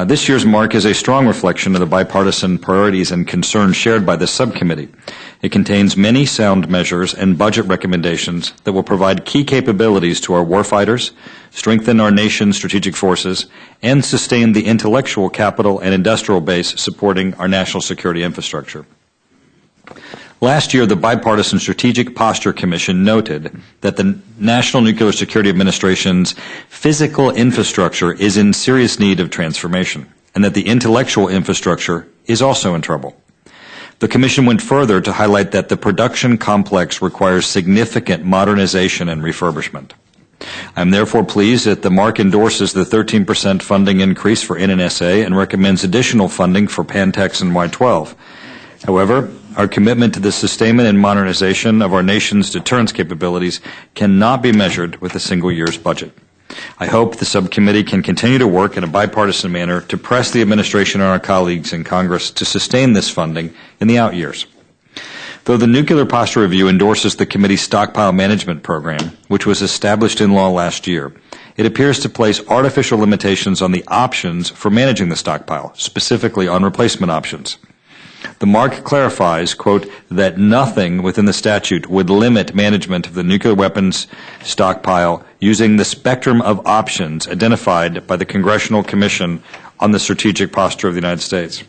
This year's mark is a strong reflection of the bipartisan priorities and concerns shared by this subcommittee. It contains many sound measures and budget recommendations that will provide key capabilities to our warfighters, strengthen our nation's strategic forces, and sustain the intellectual capital and industrial base supporting our national security infrastructure. Last year, the Bipartisan Strategic Posture Commission noted that the National Nuclear Security Administration's physical infrastructure is in serious need of transformation, and that the intellectual infrastructure is also in trouble. The Commission went further to highlight that the production complex requires significant modernization and refurbishment. I am therefore pleased that the MARC endorses the 13% funding increase for NNSA and recommends additional funding for Pantex and Y-12. However, our commitment to the sustainment and modernization of our nation's deterrence capabilities cannot be measured with a single year's budget. I hope the subcommittee can continue to work in a bipartisan manner to press the administration and our colleagues in Congress to sustain this funding in the out years. Though the Nuclear Posture Review endorses the committee's stockpile management program, which was established in law last year, it appears to place artificial limitations on the options for managing the stockpile, specifically on replacement options. The MARC clarifies, quote, that nothing within the statute would limit management of the nuclear weapons stockpile using the spectrum of options identified by the Congressional Commission on the Strategic Posture of the United States.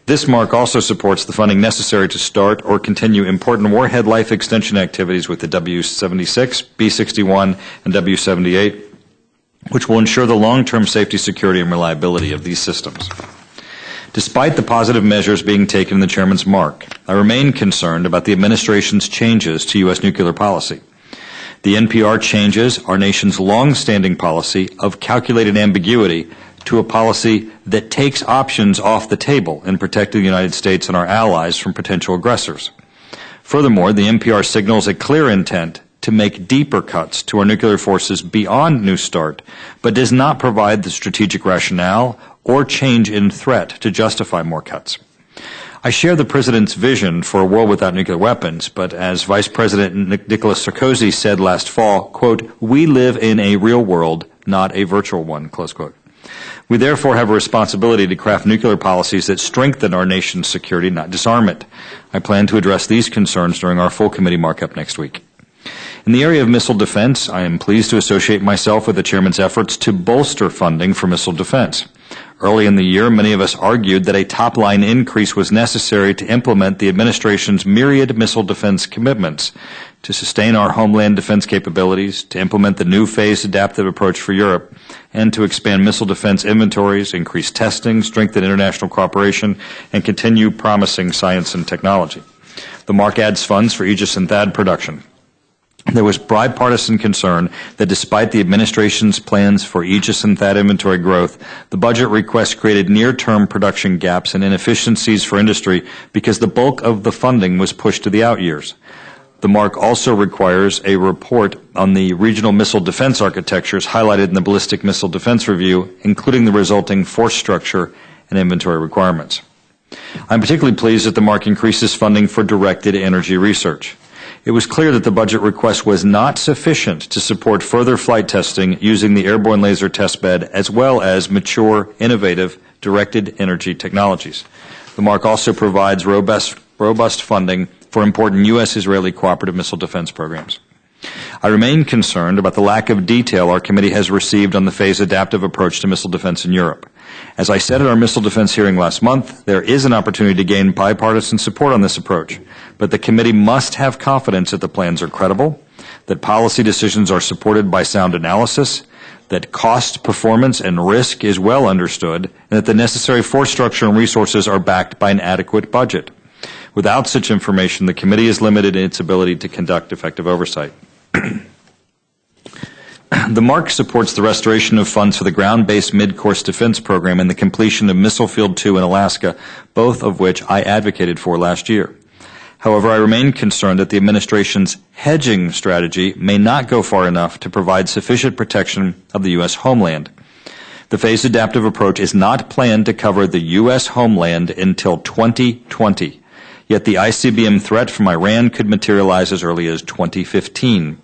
This MARC also supports the funding necessary to start or continue important warhead life extension activities with the W-76, B-61, and W-78, which will ensure the long-term safety, security, and reliability of these systems. Despite the positive measures being taken in the Chairman's MARC, I remain concerned about the administration's changes to U.S. nuclear policy. The NPR changes our nation's long-standing policy of calculated ambiguity to a policy that takes options off the table in protecting the United States and our allies from potential aggressors. Furthermore, the NPR signals a clear intent to make deeper cuts to our nuclear forces beyond New START, but does not provide the strategic rationale or change in threat to justify more cuts. I share the President's vision for a world without nuclear weapons, but as Vice President Nicolas Sarkozy said last fall, quote, we live in a real world, not a virtual one, close quote. We therefore have a responsibility to craft nuclear policies that strengthen our nation's security, not disarm it. I plan to address these concerns during our full committee markup next week. In the area of missile defense, I am pleased to associate myself with the Chairman's efforts to bolster funding for missile defense. Early in the year, many of us argued that a top-line increase was necessary to implement the administration's myriad missile defense commitments, to sustain our homeland defense capabilities, to implement the new phased adaptive approach for Europe, and to expand missile defense inventories, increase testing, strengthen international cooperation, and continue promising science and technology. The MARC adds funds for Aegis and THAAD production. There was bipartisan concern that despite the administration's plans for Aegis and THAAD inventory growth, the budget request created near-term production gaps and inefficiencies for industry because the bulk of the funding was pushed to the out years. The MARC also requires a report on the regional missile defense architectures highlighted in the Ballistic Missile Defense Review, including the resulting force structure and inventory requirements. I'm particularly pleased that the MARC increases funding for directed energy research. It was clear that the budget request was not sufficient to support further flight testing using the airborne laser testbed as well as mature, innovative, directed energy technologies. The MARC also provides robust funding for important U.S.-Israeli cooperative missile defense programs. I remain concerned about the lack of detail our committee has received on the phased adaptive approach to missile defense in Europe. As I said at our missile defense hearing last month, there is an opportunity to gain bipartisan support on this approach, but the committee must have confidence that the plans are credible, that policy decisions are supported by sound analysis, that cost, performance, and risk is well understood, and that the necessary force structure and resources are backed by an adequate budget. Without such information, the committee is limited in its ability to conduct effective oversight. The MARC supports the restoration of funds for the ground-based mid-course defense program and the completion of Missile Field 2 in Alaska, both of which I advocated for last year. However, I remain concerned that the administration's hedging strategy may not go far enough to provide sufficient protection of the U.S. homeland. The phased adaptive approach is not planned to cover the U.S. homeland until 2020, yet the ICBM threat from Iran could materialize as early as 2015.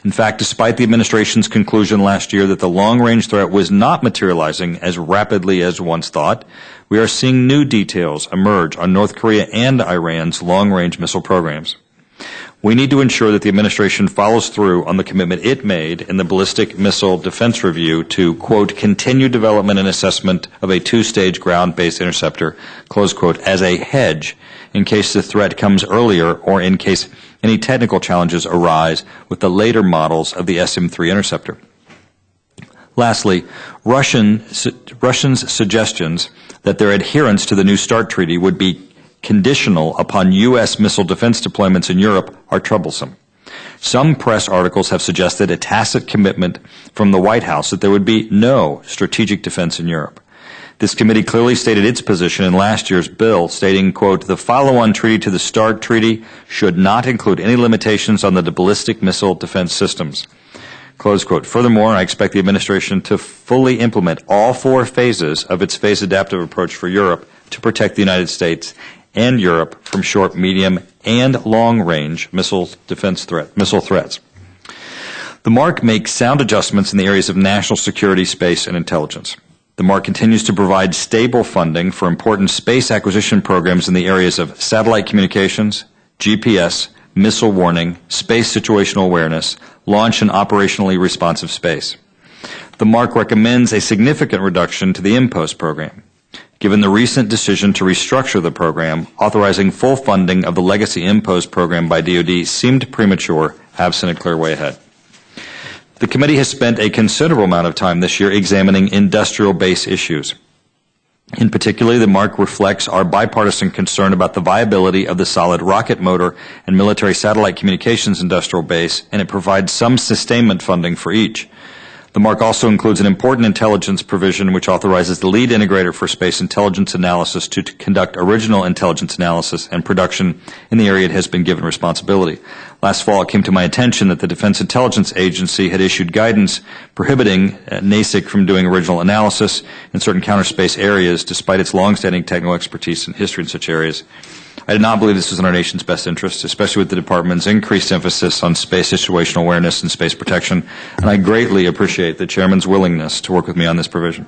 In fact, despite the administration's conclusion last year that the long-range threat was not materializing as rapidly as once thought, we are seeing new details emerge on North Korea and Iran's long-range missile programs. We need to ensure that the administration follows through on the commitment it made in the Ballistic Missile Defense Review to, quote, continue development and assessment of a two-stage ground-based interceptor, close quote, as a hedge in case the threat comes earlier or in case any technical challenges arise with the later models of the SM-3 interceptor. Lastly, Russians' suggestions that their adherence to the New START treaty would be conditional upon U.S. missile defense deployments in Europe are troublesome. Some press articles have suggested a tacit commitment from the White House that there would be no strategic defense in Europe. This committee clearly stated its position in last year's bill, stating, quote, the follow-on treaty to the START treaty should not include any limitations on the ballistic missile defense systems. Close quote. Furthermore, I expect the administration to fully implement all four phases of its phase-adaptive approach for Europe to protect the United States and Europe from short, medium, and long-range missile threats. The MARC makes sound adjustments in the areas of national security, space, and intelligence. The MARC continues to provide stable funding for important space acquisition programs in the areas of satellite communications, GPS, missile warning, space situational awareness, launch and operationally responsive space. The MARC recommends a significant reduction to the IMPOST program. Given the recent decision to restructure the program, authorizing full funding of the legacy IMPOST program by DoD seemed premature, absent a clear way ahead. The committee has spent a considerable amount of time this year examining industrial base issues. In particular, the MARC reflects our bipartisan concern about the viability of the solid rocket motor and military satellite communications industrial base, and it provides some sustainment funding for each. The MARC also includes an important intelligence provision which authorizes the lead integrator for space intelligence analysis to conduct original intelligence analysis and production in the area it has been given responsibility. Last fall, it came to my attention that the Defense Intelligence Agency had issued guidance prohibiting NASIC from doing original analysis in certain counterspace areas despite its longstanding technical expertise and history in such areas. I did not believe this was in our nation's best interest, especially with the Department's increased emphasis on space situational awareness and space protection, and I greatly appreciate the Chairman's willingness to work with me on this provision.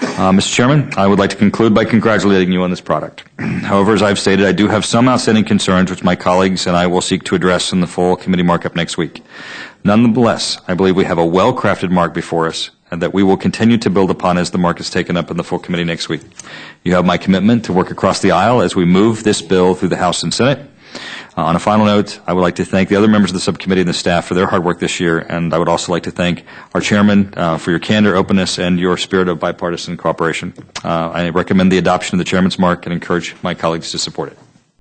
Mr. Chairman, I would like to conclude by congratulating you on this product. However, as I've stated, I do have some outstanding concerns which my colleagues and I will seek to address in the full committee markup next week. Nonetheless, I believe we have a well-crafted MARC before us and that we will continue to build upon as the MARC is taken up in the full committee next week. You have my commitment to work across the aisle as we move this bill through the House and Senate. On a final note, I would like to thank the other members of the subcommittee and the staff for their hard work this year, and I would also like to thank our chairman for your candor, openness, and your spirit of bipartisan cooperation. I recommend the adoption of the chairman's MARC and encourage my colleagues to support it.